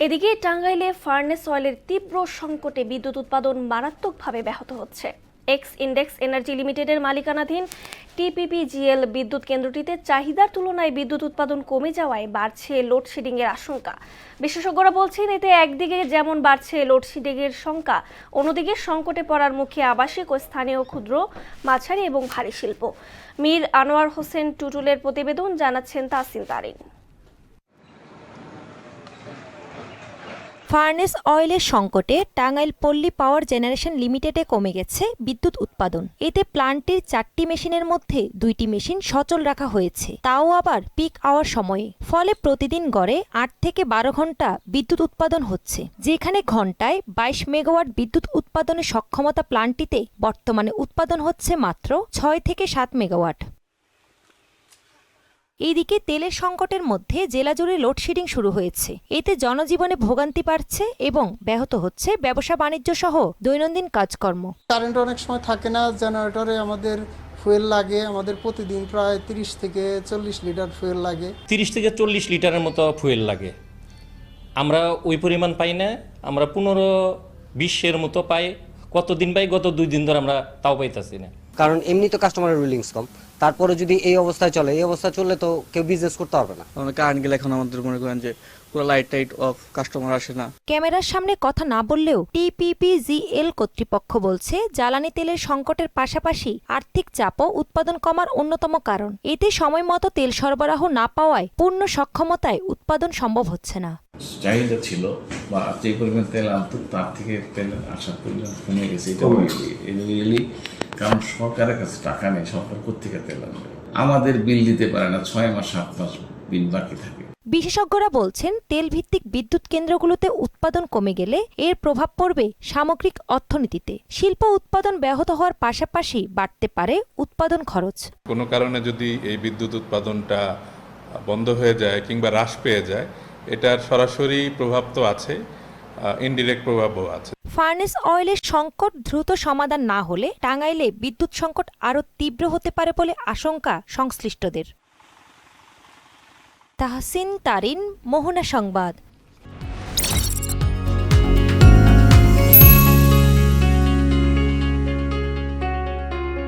এদিকে টাঙ্গাইলে ফার্নেস অয়েলের তীব্র সংকটে বিদ্যুৎ উৎপাদন মারাত্মকভাবে ব্যাহত হচ্ছে। এক্স ইন্ডেক্স এনার্জি লিমিটেডের মালিকানাধীন টিপিপিজিএল বিদ্যুৎ কেন্দ্রটিতে চাহিদার তুলনায় বিদ্যুৎ উৎপাদন কমে যাওয়ায় বাড়ছে লোডশেডিং এর আশঙ্কা। বিশেষজ্ঞরা বলছেন, এতে একদিকে যেমন বাড়ছে লোডশেডিং এর শঙ্কা, অন্যদিকে সংকটে পড়ার মুখে আবাসিক ও স্থানীয় ক্ষুদ্র, মাঝারি এবং ভারী শিল্প। মীর আনোয়ার হোসেন টুটুলের প্রতিবেদন, জানাচ্ছেন তাসিন তারিন। ফার্নেস অয়েলের সংকটে টাঙ্গাইল পল্লী পাওয়ার জেনারেশন লিমিটেডে কমে গেছে বিদ্যুৎ উৎপাদন। এতে প্লান্টের 4টি মেশিনের মধ্যে 2টি মেশিন সচল রাখা হয়েছে, তাও আবার পিক আওয়ার সময়ে। ফলে প্রতিদিন গড়ে 8 থেকে 12 ঘন্টা বিদ্যুৎ উৎপাদন হচ্ছে, যেখানে ঘন্টায় 22 মেগাওয়াট বিদ্যুৎ উৎপাদনের সক্ষমতা প্লান্টটিতে বর্তমানে উৎপাদন হচ্ছে মাত্র 6 থেকে 7 মেগাওয়াট। এইদিকে তেলের সংকটের মধ্যে জেলা জুড়ে লোডশেডিং শুরু হয়েছে। এতে জনজীবনে ভোগান্তি বাড়ছে এবং ব্যাহত হচ্ছে ব্যবসা বাণিজ্য সহ দৈনন্দিন কাজকর্ম। কারেন্ট অনেক সময় থাকে না, জেনারেটরে আমাদের ফুয়েল লাগে, আমাদের প্রতিদিন প্রায় 30 থেকে 40 লিটার ফুয়েল লাগে। 30 থেকে 40 লিটারের মতো ফুয়েল লাগে। আমরা ওই পরিমাণ পাই না, আমরা 15-20 মতো পাই। কতদিন পাই? গত 2 দিন ধরে আমরা তাও পাইতেছি না। কারণ এমনি তো কাস্টমারের রুলিংস কম, তারপরে যদি এই অবস্থায় চলে, এই অবস্থা চললে তো কেউ বিজনেস করতে পারবে না। কারেন্ট গেলে এখন আমাদের মনে করেন যে পুরো লাইট টাইট অফ, কাস্টমার আসে না। ক্যামেরার সামনে কথা না বললেও টিপিপিজিএল কর্তৃপক্ষ বলছে, জ্বালানি তেলের সংকটের পাশাপাশি আর্থিক চাপও উৎপাদন কমার অন্যতম কারণ। এতে সময় মতো তেল সরবরাহ না পাওয়ায় পূর্ণ সক্ষমতায় উৎপাদন সম্ভব হচ্ছে না। চাহিদা ছিল বা যে পরিমাণ তেল আনতো তার থেকে তেল আসার পরিমাণ কমে গেছে। এটা রিয়েলি, কারণ সরকারের কাছে টাকা নেই, সরকার কোথেকে তেল আনবে? আমাদের বিল দিতে পারে না, 6 মাস 7 মাস বিল বাকি থাকে। বিশেষজ্ঞরা বলছেন, তেল ভিত্তিক বিদ্যুৎ কেন্দ্রগুলোতে উৎপাদন কমে গেলে এর প্রভাব পড়বে সামগ্রিক অর্থনীতিতে। শিল্প উৎপাদন ব্যাহত হওয়ার পাশাপাশি বাড়তে পারে উৎপাদন খরচ। কোনো কারণে যদি এই বিদ্যুৎ উৎপাদনটা বন্ধ হয়ে যায় কিংবা হ্রাস পেয়ে যায়, এটার সরাসরি প্রভাব তো আছে, ইনডিরেক্ট প্রভাবও আছে। ফার্নেস অয়েলের সংকট দ্রুত সমাধান না হলে টাঙ্গাইলে বিদ্যুৎ সংকট আরও তীব্র হতে পারে বলে আশঙ্কা সংশ্লিষ্টদের। তাহসিন তারিন, মোহনা সংবাদ।